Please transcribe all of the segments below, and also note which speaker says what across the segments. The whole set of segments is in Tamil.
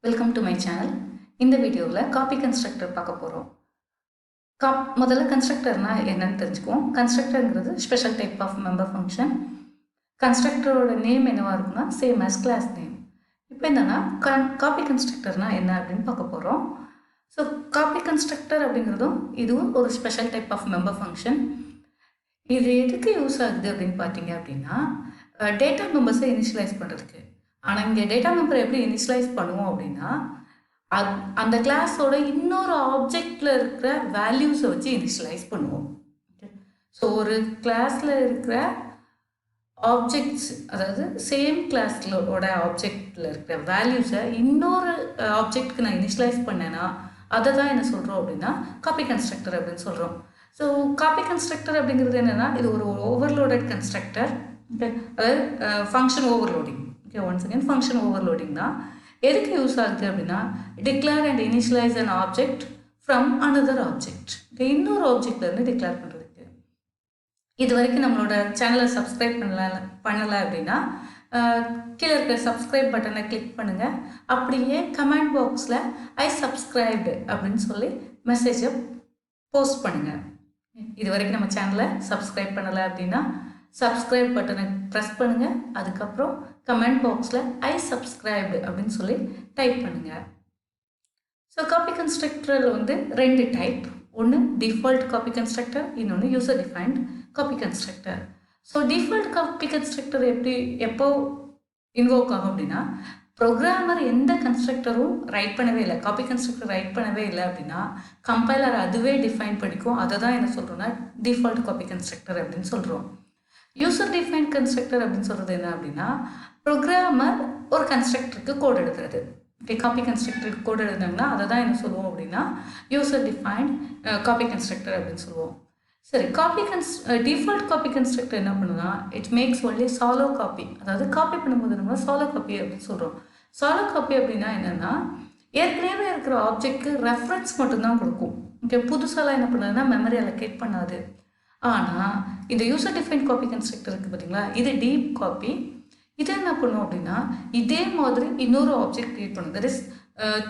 Speaker 1: Welcome to my channel. இந்த வீடியோவில் காப்பி கன்ஸ்ட்ரக்டர் பார்க்க போகிறோம். முதல்ல கன்ஸ்ட்ரக்டர்னா என்னன்னு தெரிஞ்சுக்குவோம். கன்ஸ்ட்ரக்டர்ங்கிறது special type of member function. கன்ஸ்ட்ரக்டரோட நேம் என்னவாக இருக்குன்னா சேம் ஆஸ் கிளாஸ் நேம். இப்போ என்னென்னா காப்பி கன்ஸ்ட்ரக்டர்னா என்ன அப்படின்னு பார்க்க போகிறோம். ஸோ காப்பி கன்ஸ்ட்ரக்டர் அப்படிங்கிறதும் இதுவும் ஒரு special type of member function. இது எதுக்கு யூஸ் ஆகுது அப்படின்னு பார்த்தீங்க அப்படின்னா டேட்டா மெம்பர்ஸை இனிஷியலைஸ் பண்ணுறதுக்கு. ஆனால் இங்கே டேட்டா மெம்பரை எப்படி இனிஷியலைஸ் பண்ணுவோம் அப்படின்னா அந்த கிளாஸோட இன்னொரு ஆப்ஜெக்டில் இருக்கிற வேல்யூஸை வச்சு இனிஷியலைஸ் பண்ணுவோம். ஸோ ஒரு கிளாஸில் இருக்கிற ஆப்ஜெக்ட்ஸ், அதாவது சேம் கிளாஸோட ஆப்ஜெக்டில் இருக்கிற வேல்யூஸை இன்னொரு ஆப்ஜெக்ட்க்கு நான் இனிஷியலைஸ் பண்ணேன்னா அதை தான் என்ன சொல்கிறோம் அப்படின்னா காப்பி கன்ஸ்ட்ரக்டர் அப்படின்னு சொல்கிறோம். ஸோ காப்பி கன்ஸ்ட்ரக்டர் அப்படிங்கிறது என்னென்னா இது ஒரு ஓவர்லோடட் கன்ஸ்ட்ரக்டர். ஓகே, அதாவது function overloading. Okay, once again function overloading தான். எதுக்கு யூஸ் ஆகுது அப்படின்னா declare and initialise an object from another object. Okay, இன்னொரு ஆப்ஜெக்ட்லேருந்து டிக்ளேர் பண்ணுறதுக்கு. இது வரைக்கும் நம்மளோட சேனலை சப்ஸ்கிரைப் பண்ணலை அப்படின்னா கீழே இருக்கிற சப்ஸ்கிரைப் பட்டனை கிளிக் பண்ணுங்கள். அப்படியே கமெண்ட் பாக்ஸில் ஐ சப்ஸ்கிரைப்டு அப்படின்னு சொல்லி மெசேஜை போஸ்ட் பண்ணுங்கள். இது வரைக்கும் நம்ம சேனலை சப்ஸ்கிரைப் பண்ணலை அப்படின்னா சப்ஸ்கிரைப் பட்டனை ப்ரெஸ் பண்ணுங்கள். அதுக்கப்புறம் கமெண்ட் பாக்ஸில் ஐ சப்ஸ்கிரைப்டு அப்படின்னு சொல்லி டைப் பண்ணுங்கள். ஸோ காப்பி கன்ஸ்ட்ரக்டரில் ரெண்டு டைப். ஒன்று டிஃபால்ட் காப்பி கன்ஸ்ட்ரக்டர், இன்னொன்று user defined copy constructor. So default copy constructor எப்போ இன்வோக் ஆகும் அப்படின்னா ப்ரோக்ராமர் எந்த கன்ஸ்ட்ரக்டரும் ரைட் பண்ணவே இல்லை, காப்பி கன்ஸ்ட்ரக்டர் ரைட் பண்ணவே இல்லை அப்படின்னா கம்பைலர் அதுவே டிஃபைன் பண்ணிக்கும். அதை தான் என்ன சொல்கிறோன்னா டிஃபால்ட் காப்பி கன்ஸ்ட்ரக்டர் அப்படின்னு சொல்கிறோம். யூசர் டிஃபைன் கன்ஸ்ட்ரக்டர் அப்படின்னு சொல்கிறது என்ன அப்படின்னா ப்ரோக்ராமர் ஒரு கன்ஸ்ட்ரக்டருக்கு கோட் எழுதுறது. ஓகே, காப்பி கன்ஸ்ட்ரக்டருக்கு கோட் எழுதுனாங்கன்னா அதை தான் என்ன சொல்லுவோம் அப்படின்னா யூசர் டிஃபைன்ட் காப்பி கன்ஸ்ட்ரக்டர் அப்படின்னு சொல்லுவோம். சரி, டிஃபால்ட் காப்பி கன்ஸ்ட்ரக்டர் என்ன பண்ணுன்னா it makes only shallow copy. அதாவது காப்பி பண்ணும்போது நம்ம சாலோ காப்பி அப்படின்னு சொல்கிறோம். சாலோ காப்பி அப்படின்னா என்னென்னா ஏற்கனவே இருக்கிற ஆப்ஜெக்ட்க்கு ரெஃபரன்ஸ் மட்டும்தான் கொடுக்கும். ஓகே, புதுசாலாம் என்ன பண்ணுறதுன்னா மெமரி அலோகேட் பண்ணாது. ஆனால் இந்த யூசர் டிஃபைன் காப்பி கன்ஸ்ட்ரக்டர் இருக்குது பார்த்தீங்களா, இது டீப் காப்பி. இது என்ன பண்ணும் அப்படின்னா இதே மாதிரி இன்னொரு ஆப்ஜெக்ட் க்ரியேட் பண்ணும். தட் இஸ்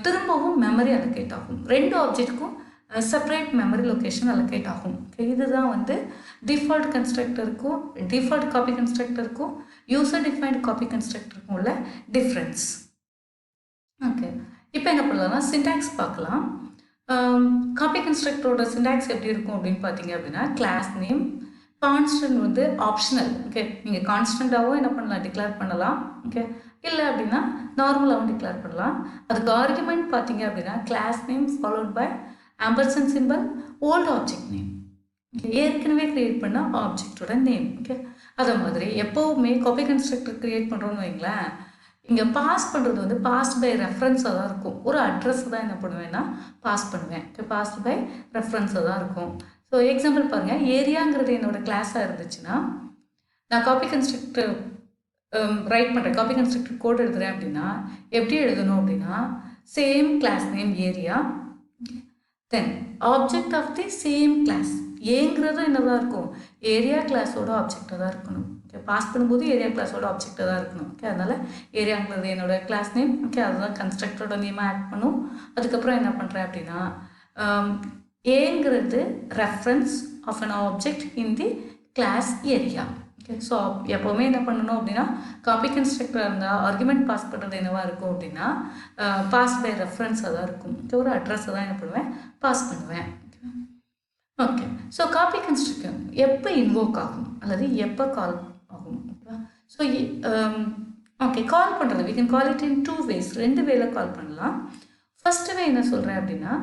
Speaker 1: திரும்பவும் மெமரி அலோகேட் ஆகும். ரெண்டு ஆப்ஜெக்ட்டுக்கும் செப்பரேட் மெமரி லொக்கேஷன் அலோகேட் ஆகும். இதுதான் டிஃபால்ட் கன்ஸ்ட்ரக்டருக்கும் டிஃபால்ட் காப்பி கன்ஸ்ட்ரக்டருக்கும் யூசர் டிஃபைன்ட் காப்பி கன்ஸ்ட்ரக்டருக்கும் உள்ள டிஃப்ரென்ஸ். ஓகே, இப்போ என்ன பண்ணலாம்னா சின்டாக்ஸ் பார்க்கலாம். காப்பி கன்ஸ்ட்ரக்டரோட சின்டாக்ஸ் எப்படி இருக்கும் அப்படின்னு பார்த்தீங்க அப்படின்னா class name constant optional. Okay, நீங்கள் கான்ஸ்டண்ட்டாகவும் என்ன பண்ணலாம் டிக்ளேர் பண்ணலாம். ஓகே, இல்லை அப்படின்னா நார்மலாகவும் டிக்ளேர் பண்ணலாம். அதுக்கு ஆர்குமெண்ட் பார்த்தீங்க அப்படின்னா class name followed by ampersand symbol old object name. ஏற்கனவே க்ரியேட் பண்ண ஆப்ஜெக்டோட நேம். ஓகே, அதை மாதிரி எப்போவுமே காப்பி கன்ஸ்ட்ரக்டர் க்ரியேட் பண்ணுறோன்னு வைங்களேன், இங்கே பாஸ் பண்ணுறது பாஸ்ட் பை ரெஃபரன்ஸாக தான் இருக்கும். ஒரு அட்ரஸ் தான் என்ன பண்ணுவேன்னா பாஸ் பண்ணுவேன். ஓகே, பாஸ்ட் பை ரெஃபரன்ஸாக தான் இருக்கும். ஸோ எக்ஸாம்பிள் பாருங்கள், ஏரியாங்கிறது என்னோடய கிளாஸாக இருந்துச்சுன்னா நான் காப்பி கன்ஸ்ட்ரக்டர் ரைட் பண்ணுறேன், காப்பி கன்ஸ்ட்ரக்டர் கோட் எழுதுகிறேன் அப்படின்னா எப்படி எழுதணும் அப்படின்னா same class name area then object of the same class. ஏங்கிறதும் என்னதான் இருக்கும் ஏரியா கிளாஸோட ஆப்ஜெக்டாக தான் இருக்கணும். ஓகே, பாஸ் பண்ணும்போது ஏரியா கிளாஸோட ஆப்ஜெக்டாக தான் இருக்கணும். ஓகே, அதனால் ஏரியாங்கிறது என்னோட கிளாஸ் நேம். ஓகே, அதுதான் கன்ஸ்ட்ரக்டரோட நேமாக ஆட் பண்ணும். அதுக்கப்புறம் என்ன பண்ணுறேன் அப்படின்னா ஏங்கிறது reference of an object in the class area. Okay, so எப்போவுமே என்ன பண்ணணும் அப்படின்னா காப்பி கன்ஸ்ட்ரக்டராக இருந்தால் ஆர்குமெண்ட் பாஸ் பண்ணுறது என்னவாக இருக்கும் அப்படின்னா பாஸ் பை ரெஃபரன்ஸாக தான் இருக்கும். ஒரு அட்ரஸை தான் என்ன பண்ணுவேன் பாஸ் பண்ணுவேன். ஓகே, ஸோ காப்பி கன்ஸ்ட்ரக்டர் எப்போ இன்வோக் ஆகும் அல்லது எப்போ கால் ஆகும்? ஓகேவா? ஸோ ஓகே, கால் பண்ணுறது we can call it in two ways. ரெண்டு வேல கால் பண்ணலாம். ஃபர்ஸ்ட் வே என்ன சொல்கிறேன் அப்படின்னா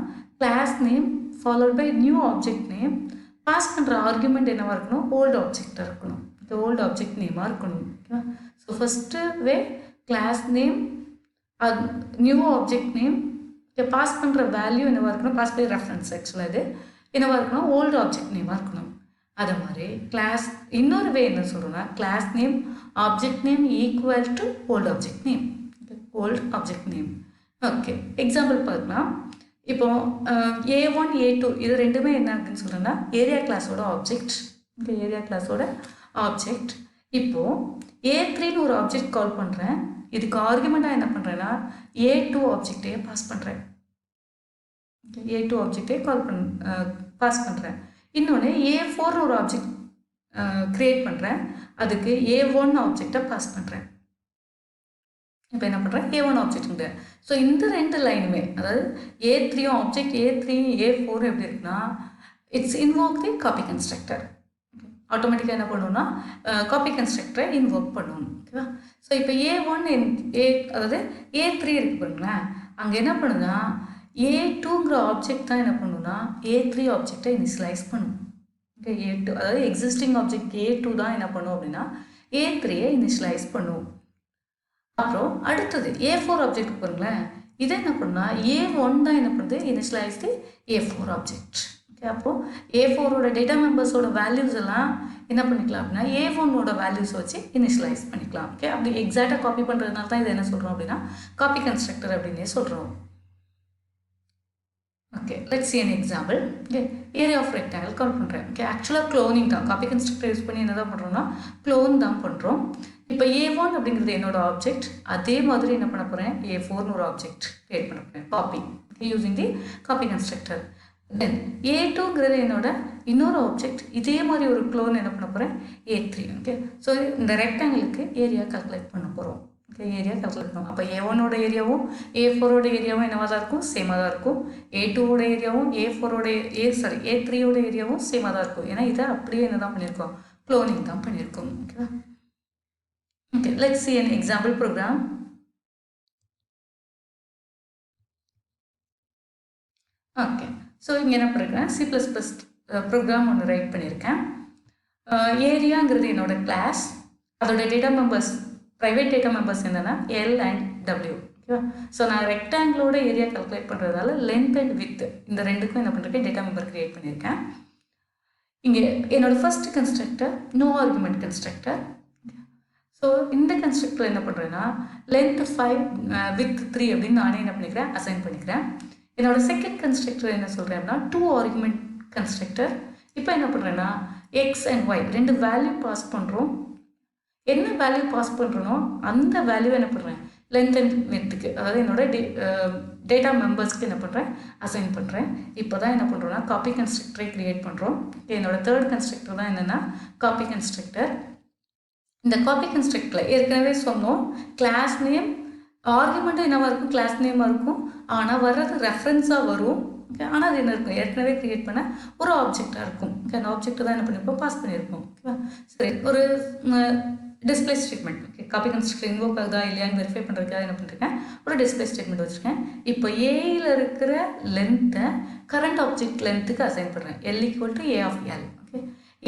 Speaker 1: class name followed by new object name. Pass பண்ணுற ஆர்குமெண்ட் என்னவாக இருக்கணும் ஓல்டு ஆப்ஜெக்டாக இருக்கணும். இந்த ஓல்டு ஆப்ஜெக்ட் நேமாக இருக்கணும். ஓகேவா? So first way class name new object name. Pass பண்ணுற வேல்யூ என்னவாக இருக்கணும் பாஸ் பை ரெஃபரன்ஸ். ஆக்சுவலாக இது என்னவாக இருக்கணும் ஓல்டு ஆப்ஜெக்ட் நேமாக இருக்கணும். அது மாதிரி கிளாஸ் இன்னொரு வே என்ன சொல்கிறோன்னா class name object name equal to old object name. Old object name. Okay, example பார்க்கலாம். இப்போ A1 A2 இது ரெண்டுமே என்ன அப்படின்னு சொல்கிறேன்னா ஏரியா கிளாஸோட ஆப்ஜெக்ட். ஓகே, ஏரியா கிளாஸோட ஆப்ஜெக்ட். இப்போது A3ன்னு ஒரு ஆப்ஜெக்ட் கால் பண்ணுறேன். இதுக்கு ஆர்குமெண்ட்டாக என்ன பண்ணுறேன்னா A2 ஆப்ஜெக்டையே பாஸ் பண்ணுறேன். A2 ஆப்ஜெக்டே பாஸ் பண்ணுறேன். இன்னொன்று A4 ஒரு ஆப்ஜெக்ட் க்ரியேட் பண்ணுறேன். அதுக்கு A1 ஆப்ஜெக்டை பாஸ் பண்ணுறேன். இப்போ என்ன பண்ணுறேன், A1 ஆப்ஜெக்ட்டுங்க. ஸோ இந்த 2 லைனுமே, அதாவது A3 ஆப்ஜெக்ட் A3 A4 எப்படி இருக்குன்னா, it's invoke the copy constructor. ஆட்டோமேட்டிக்காக என்ன பண்ணுவோம்னா காப்பி கன்ஸ்ட்ரக்டரை இன்வோக் பண்ணுவோம். ஓகேவா? ஸோ இப்போ A1 அதாவது A3 இருக்கு பாருங்களேன், அங்கே என்ன பண்ணுன்னா A2ங்கிற ஆப்ஜெக்ட் தான் என்ன பண்ணுன்னா A3 ஆப்ஜெக்டை இனிஷியலைஸ் பண்ணும். ஓகே, A2 அதாவது எக்ஸிஸ்டிங் ஆப்ஜெக்ட் A2 தான் என்ன பண்ணும் அப்படின்னா A3யை இனிஷியலைஸ் பண்ணும். அப்புறம் அடுத்தது A4 ஆப்ஜெக்ட் பாருங்களேன், இதை என்ன பண்ணுன்னா A1 தான் என்ன பண்ணுது, இனிஷியலைஸ் தி A4 ஆப்ஜெக்ட். ஓகே, அப்போது A4ஓட டேட்டா மெம்பர்ஸோட வேல்யூஸ் எல்லாம் என்ன பண்ணிக்கலாம் அப்படின்னா A1ஓட வேல்யூஸ் வச்சு இனிஷியலைஸ் பண்ணிக்கலாம். ஓகே, அப்படி எக்ஸாக்டாக காப்பி பண்ணுறதுனால தான் இதை என்ன சொல்கிறோம் அப்படின்னா காப்பி கன்ஸ்ட்ரக்டர் அப்படின்னே சொல்கிறோம். Okay, let's see an example. Okay, area of rectangle call பண்ணுறேன். Okay, actually cloning தான், காப்பி கன்ஸ்ட்ரக்டர் யூஸ் பண்ணி என்ன தான் பண்ணுறோம்னா க்ளோன் தான் பண்ணுறோம். இப்போ A1 அப்படிங்கிறது என்னோட ஆப்ஜெக்ட், அதே மாதிரி என்ன பண்ண போகிறேன், A4னு ஒரு ஆப்ஜெக்ட் கிரியேட் பண்ண போகிறேன், copy using the copy constructor. Then A2ங்கிறது என்னோட இன்னொரு ஆப்ஜெக்ட், இதே மாதிரி ஒரு க்ளோன் என்ன பண்ண போகிறேன், A3. ஓகே, ஸோ இந்த ரெக்டாங்கிளுக்கு ஏரியா கால்குலேட் பண்ண போகிறோம். ஏரியா கால்குலேட் பண்ணும். அப்போ A1ஓட ஏரியாவும் A4ஓட ஏரியாவும் என்னவாக தான் இருக்கும், சேமாக தான் இருக்கும். A2ஓட ஏரியாவும் A3ஓட ஏரியாவும் சேமாக தான் இருக்கும். ஏன்னா இதை அப்படியே என்ன தான் பண்ணியிருக்கோம், க்ளோனிங் தான் பண்ணியிருக்கோம். ஓகேவா? Okay, let's see an example program. Okay, so இங்கே என்ன பண்ணியிருக்கேன், C++ ப்ரோக்ராம் ஒன்று ரைட் பண்ணியிருக்கேன். ஏரியாங்கிறது என்னோட கிளாஸ், அதோட data members private data members என்னென்னா L and W. ஓகேவா? ஸோ நான் ரெக்டாங்கிளோட ஏரியா கால்குலேட் பண்ணுறதால லென்த் அண்ட் வித் இந்த ரெண்டுக்கும் என்ன பண்ணிருக்கேன், டேட்டா மெம்பர் க்ரியேட் பண்ணியிருக்கேன். இங்கே என்னோட first constructor no argument constructor. So இந்த கன்ஸ்ட்ரக்டர் என்ன பண்ணுறேன்னா லென்த் 5 வித் 3 அப்படின்னு நானே என்ன பண்ணிக்கிறேன், அசைன் பண்ணிக்கிறேன். என்னோட செகண்ட் கன்ஸ்ட்ரக்டர் என்ன சொல்கிறேன் அப்படின்னா 2 ஆர்குமெண்ட் கன்ஸ்ட்ரக்டர். இப்போ என்ன பண்ணுறேன்னா X and Y ரெண்டு வேல்யூ பாஸ் பண்ணுறோம். என்ன வேல்யூ பாஸ் பண்ணுறனோ அந்த வேல்யூ என்ன பண்ணுறேன், லென்த் அண்ட் வித்துக்கு, அதாவது என்னோட டேட்டா மெம்பர்ஸ்க்கு என்ன பண்ணுறேன், அசைன் பண்ணுறேன். இப்போ தான் என்ன பண்ணுறோன்னா காப்பி கன்ஸ்ட்ரக்டரை க்ரியேட் பண்ணுறோம். என்னோட தேர்ட் கன்ஸ்ட்ரக்டர் தான் என்னென்னா காப்பி கன்ஸ்ட்ரக்டர். இந்த காப்பி கன்ஸ்ட்ரக்டரில் ஏற்கனவே சொன்னோம், கிளாஸ் நேம் ஆர்குமெண்ட்டும் என்னவாக இருக்கும், கிளாஸ் நேமாக இருக்கும். ஆனால் வர்றது ரெஃபரன்ஸாக வரும். ஓகே, ஆனால் அது என்ன இருக்கும், ஏற்கனவே க்ரியேட் பண்ண ஒரு ஆப்ஜெக்டாக இருக்கும். ஓகே, அந்த ஆப்ஜெக்ட் தான் என்ன பண்ணியிருப்போம், பாஸ் பண்ணியிருப்போம். ஓகேவா? சரி, ஒரு display statement. Okay, copy constructor invoke ஆகுதா இல்லையான்னு வெரிஃபை பண்ணுறதுக்காக என்ன பண்ணிருக்கேன், ஒரு டிஸ்பிளே ஸ்டேட்மெண்ட் வச்சுருக்கேன். இப்போ ஏயில் இருக்கிற லென்த்தை கரண்ட் ஆப்ஜெக்ட் லென்த்துக்கு அசைன் பண்ணுறேன், L = A of L. Okay,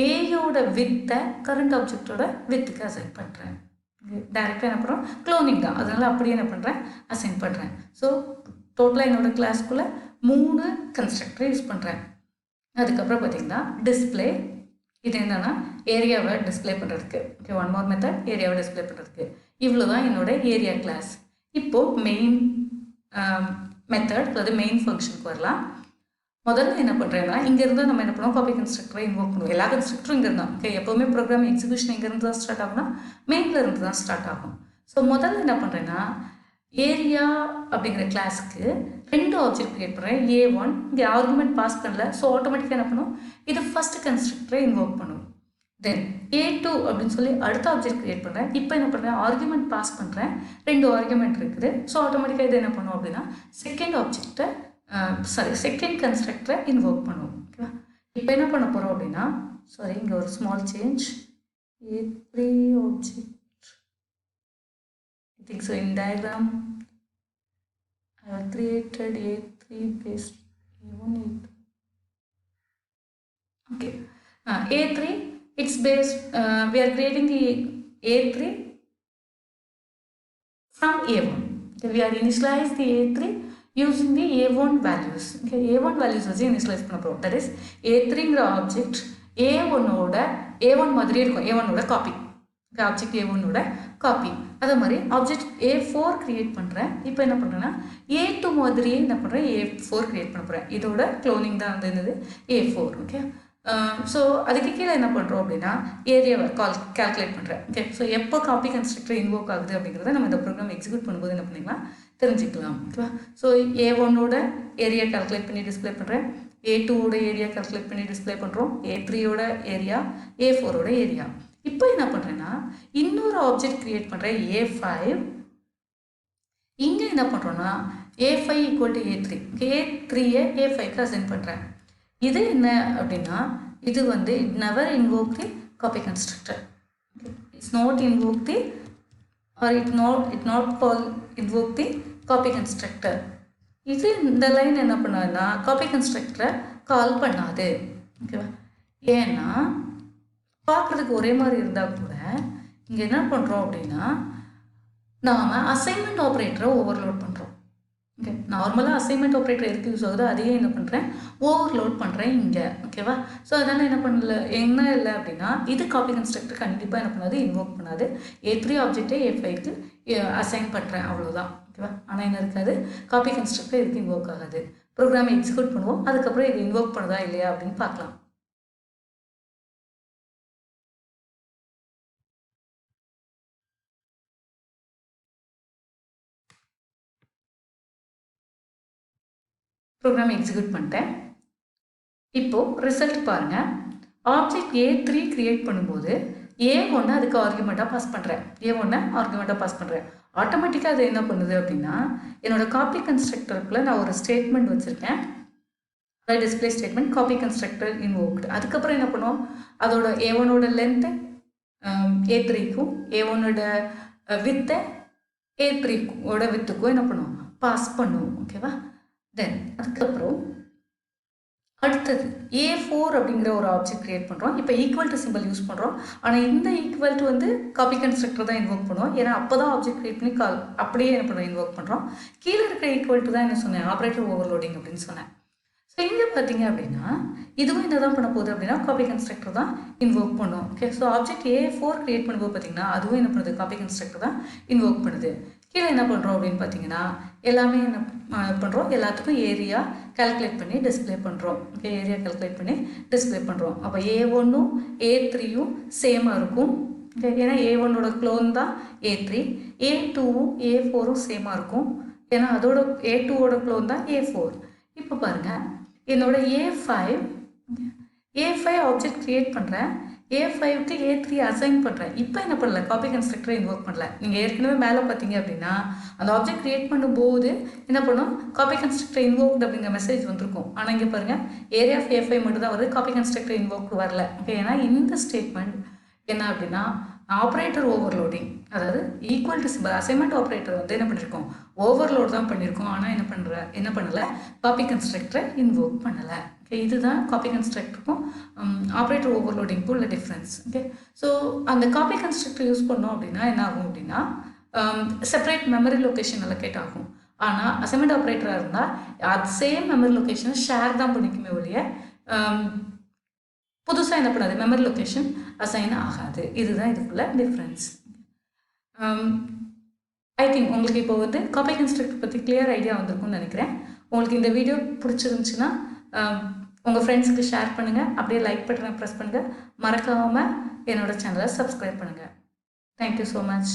Speaker 1: ஏயோட வித்தை கரண்ட் ஆப்ஜெக்டோட வித்துக்கு அசைன் பண்ணுறேன். டைரெக்டாக என்ன பண்ணுறோம், க்ளோனிங் தான், அதனால் அப்படியே என்ன பண்ணுறேன், அசைன் பண்ணுறேன். ஸோ டோட்டலாக என்னோடய கிளாஸ்க்குள்ளே 3 கன்ஸ்ட்ரக்டர் யூஸ் பண்ணுறேன். அதுக்கப்புறம் பார்த்திங்கன்னா டிஸ்பிளே, இது என்னென்னா ஏரியாவை டிஸ்பிளே பண்ணுறதுக்கு. ஓகே, ஒன் மோர் மெத்தட், ஏரியாவை டிஸ்பிளே பண்ணுறதுக்கு. இவ்வளோ தான் என்னோட ஏரியா கிளாஸ். இப்போது மெயின் மெத்தட், அதாவது மெயின் ஃபங்க்ஷனுக்கு வரலாம். முதல்ல என்ன பண்ணுறேன்னா இங்கேருந்து நம்ம என்ன பண்ணுவோம், காப்பி கன்ஸ்ட்ரக்டரை இன்வோக் பண்ணுவோம். எல்லா கன்ஸ்ட்ரக்டரும் இங்கே இருந்தால். ஓகே, எப்போவுமே ப்ரோக்ராம் எக்ஸிக்யூஷன் இங்கேருந்து தான் ஸ்டார்ட் ஆகும்னா மெயினில் இருந்து தான் ஸ்டார்ட் ஆகும். ஸோ முதல்ல என்ன பண்ணுறேன்னா ஏரியா அப்படிங்கிற கிளாஸுக்கு 2 ஆப்ஜெக்ட் க்ரியேட் பண்ணுறேன். A1 இங்கே ஆர்குமெண்ட் பாஸ் பண்ணல, ஸோ ஆட்டோமேட்டிக்காக என்ன பண்ணும், இது ஃபர்ஸ்ட் கன்ஸ்ட்ரக்டரை இன்வோக் பண்ணும். தென் A2 அப்படின்னு சொல்லி அடுத்த ஆப்ஜெக்ட் க்ரியேட் பண்ணுறேன். இப்போ என்ன பண்ணுறேன், ஆர்குமெண்ட் பாஸ் பண்ணுறேன், 2 ஆர்குமெண்ட் இருக்குது. ஸோ ஆட்டோமேட்டிக்காக இது என்ன பண்ணும் அப்படின்னா செகண்ட் கன்ஸ்ட்ரக்டரை இன்வோக் பண்ணுவோம். ஓகேவா? இப்போ என்ன பண்ண போகிறோம் அப்படின்னா, இங்கே ஒரு small change, A3 object. I think so in diagram I have created A3 based A1 A2. Okay, A3 it's based we are creating the A3 from A1. Okay, we are initialize the A3 using the A1 values. Okay, A1 values வச்சு initialize பண்ண போறோம். That is A3ங்கிற ஆப்ஜெக்ட் A1 மாதிரி இருக்கும், A1ஓட காப்பி. ஆப்ஜெக்ட் A1ஓட காப்பி. அதே மாதிரி ஆப்ஜெக்ட் A4 க்ரியேட் பண்ணுறேன். இப்போ என்ன பண்ணுறேன்னா A2 மாதிரியே என்ன பண்ணுறேன், A4 க்ரியேட் பண்ண போகிறேன். இதோட க்ளோனிங் தான் வந்து என்னது A4. ஓகே, ஸோ அதுக்கு கீழே என்ன பண்ணுறோம் அப்படின்னா ஏரியாவை கால்குலேட் பண்ணுறேன். ஓகே, ஸோ எப்போ காப்பி கன்ஸ்ட்ரக்டர் இன்வோக் ஆகுது அப்படிங்கிறத நம்ம இந்த ப்ரோக்ராம் எக்ஸிக்யூட் பண்ணும்போது என்ன பண்ணிக்கலாம் தெரிஞ்சுக்கலாம். ஓகேவா? ஸோ A1ஓட ஏரியா கால்குலேட் பண்ணி டிஸ்பிளே பண்ணுறேன், A2ஓட ஏரியா கால்குலேட் பண்ணி டிஸ்பிளே பண்ணுறோம், A3ஓட ஏரியா, A4ஓட ஏரியா. இப்போ என்ன பண்ணுறேன்னா இன்னொரு ஆப்ஜெக்ட் கிரியேட் பண்ணுறேன் A5. இங்கே என்ன பண்ணுறோன்னா A5 ஈக்குவல் டு A3, A3-ஐ A5க்கு அசைன் பண்ணுறேன். இது என்ன அப்படின்னா இது வந்து it never invoke the copy constructor. It's not invoke the or it not call invoke the copy constructor. இது இந்த லைன் என்ன பண்ணாதுன்னா காப்பி கன்ஸ்ட்ரக்டரை கால் பண்ணாது. ஓகேவா? ஏன்னா பார்க்குறதுக்கு ஒரே மாதிரி இருந்தால் கூட இங்கே என்ன பண்ணுறோம் அப்படின்னா நாம் அசைன்மெண்ட் ஆப்ரேட்டரை ஓவர்லோட் பண்ணுறோம். ஓகே, நார்மலாக அசைன்மெண்ட் ஆப்ரேட்டர் எதுக்கு யூஸ் ஆகுதோ அதையே என்ன பண்ணுறேன் ஓவர்லோட் பண்ணுறேன் இங்கே. ஓகேவா? ஸோ அதனால் என்ன இல்லை அப்படின்னா இது காப்பி கன்ஸ்ட்ரக்டர் கண்டிப்பாக என்ன பண்ணாது இன்வோக் பண்ணாது. A3 ஆப்ஜெக்டை A5க்கு அசைன் பண்ணுறேன், அவ்வளோதான். ஓகேவா? ஆனால் என்ன இருக்காது காப்பி கன்ஸ்ட்ரக்டர் இதுக்கு இன்வோக் ஆகாது. ப்ரோக்ராமை எக்ஸிக்யூட் பண்ணுவோம், அதுக்கப்புறம் இது இன்வோக் பண்ணுதா இல்லையா அப்படின்னு பார்க்கலாம். ப்ரோக்ராம் எக்ஸிக்யூட் பண்ணிட்டேன். இப்போது ரிசல்ட் பாருங்கள். ஆப்ஜெக்ட் A3 கிரியேட் பண்ணும்போது A1 அதுக்கு ஆர்குமெண்ட்டாக பாஸ் பண்ணுறேன், A1 ஆர்குமெண்ட்டாக பாஸ் பண்ணுறேன். ஆட்டோமேட்டிக்காக அது என்ன பண்ணுது அப்படின்னா என்னோட காப்பி கன்ஸ்ட்ரக்டருக்குள்ளே நான் ஒரு ஸ்டேட்மெண்ட் வச்சுருக்கேன், அதாவது டிஸ்பிளே ஸ்டேட்மெண்ட் காப்பி கன்ஸ்ட்ரக்டர் இன்வோக்டு. அதுக்கப்புறம் என்ன பண்ணுவோம் அதோட A1ஓட லென்த்தை A3க்கும் A1ஓட வித்தை A3ஓட வித்துக்கும் என்ன பண்ணுவோம் பாஸ் பண்ணுவோம். ஓகேவா? தென் அதுக்கப்புறம் அடுத்தது A4 அப்படிங்கிற ஒரு ஆப்ஜெக்ட் கிரியேட் பண்ணுறோம். இப்போ ஈக்குவல் டு சிம்பிள் யூஸ் பண்ணுறோம், ஆனால் இந்த ஈக்குவல் டு வந்து காப்பி கன்ஸ்ட்ரக்டர் தான் இன்வோக் பண்ணுவோம். ஏன்னா அப்போ தான் ஆப்ஜெக்ட் கிரியேட் பண்ணி அப்படியே என்ன பண்ணுறோம் இன்வோக் பண்ணுறோம். கீழே இருக்கிற ஈக்குவல் டு தான் என்ன சொன்னேன் ஆப்ரேட்டர் ஓவர்லோடிங் அப்படின்னு சொன்னேன். ஸோ இங்கே பார்த்தீங்க அப்படின்னா இதுவும் என்ன தான் பண்ண போகுது அப்படின்னா காப்பி கன்ஸ்ட்ரக்டர் தான் இன்வோக் பண்ணும். Okay, so object A4 create பண்ணும்போது பார்த்தீங்கன்னா அதுவும் என்ன பண்ணுது காப்பி கன்ஸ்ட்ரக்டர் தான் இன்வோக் பண்ணுது. கீழே என்ன பண்ணுறோம் அப்படின்னு பார்த்தீங்கன்னா எல்லாமே என்ன பண்ணுறோம் எல்லாத்துக்கும் ஏரியா கால்குலேட் பண்ணி டிஸ்பிளே பண்ணுறோம். ஓகே, ஏரியா கால்குலேட் பண்ணி டிஸ்பிளே பண்ணுறோம். அப்போ A1ம் A3யும் சேமாக இருக்கும். ஓகே, ஏன்னா A1ஓட க்ளோன் தான் A3, A2வும் A4ம் சேமாக இருக்கும், ஏன்னா அதோட A2ஓட க்ளோன் தான் A4. இப்போ பாருங்கள் என்னோட A5 ஆப்ஜெக்ட் கிரியேட் பண்ணுறேன், A5க்கு A3 அசைன் பண்ணுறேன். இப்போ என்ன பண்ணல காப்பி கன்ஸ்ட்ரக்டரை இன்வோக் பண்ணல. நீங்கள் ஏற்கனவே மேலே பார்த்தீங்க அப்படின்னா அந்த ஆப்ஜெக்ட் கிரியேட் பண்ணும்போது என்ன பண்ணும் காப்பி கன்ஸ்ட்ரக்டர் இன்வோக்டு அப்படிங்கிற மெசேஜ் வந்திருக்கும். ஆனால் இங்கே பாருங்கள் ஏரியா ஆஃப் A5 மட்டும் தான் வருது, காப்பி கன்ஸ்ட்ரக்டர் இன்வோக்டு வரல. ஓகே, ஏன்னா இந்த ஸ்டேட்மெண்ட் என்ன அப்படின்னா ஆப்ரேட்டர் ஓவர்லோடிங், அதாவது equal to simple assignment operator வந்து என்ன பண்ணியிருக்கோம் ஓவர்லோட் தான் பண்ணியிருக்கோம். ஆனால் என்ன பண்ணலை காப்பி கன்ஸ்ட்ரக்டரை இன்வோக் பண்ணலை. ஓகே, இதுதான் காப்பி கன்ஸ்ட்ரக்டருக்கும் ஆப்ரேட்டர் ஓவர்லோடிங்க்கும் உள்ள டிஃப்ரென்ஸ். ஓகே, ஸோ அந்த காப்பி கன்ஸ்ட்ரக்டர் யூஸ் பண்ணோம் அப்படின்னா என்ன ஆகும் அப்படின்னா செப்பரேட் மெமரி லொக்கேஷன் அலோகேட் ஆகும். ஆனால் அசைன்மெண்ட் ஆப்ரேட்டராக இருந்தால் அது சேம் மெமரி லொக்கேஷனை ஷேர் தான் பண்ணிக்குமே ஒழிய புதுசாக என்ன பண்ணாது மெமரி லொக்கேஷன் அசைன் ஆகாது. இதுதான் இதுக்குள்ள டிஃப்ரென்ஸ். ஐ திங்க் உங்களுக்கு இப்போ வந்து காப்பி கன்ஸ்ட்ரக்டர் பற்றி கிளியர் ஐடியா வந்திருக்கும்னு நினைக்கிறேன். உங்களுக்கு இந்த வீடியோ பிடிச்சிருந்துச்சுன்னா உங்கள் ஃப்ரெண்ட்ஸுக்கு ஷேர் பண்ணுங்கள், அப்படியே லைக் பட்டனை ப்ரெஸ் பண்ணுங்கள், மறக்காமல் என்னோடய சேனலை சப்ஸ்கிரைப் பண்ணுங்கள். Thank you so much.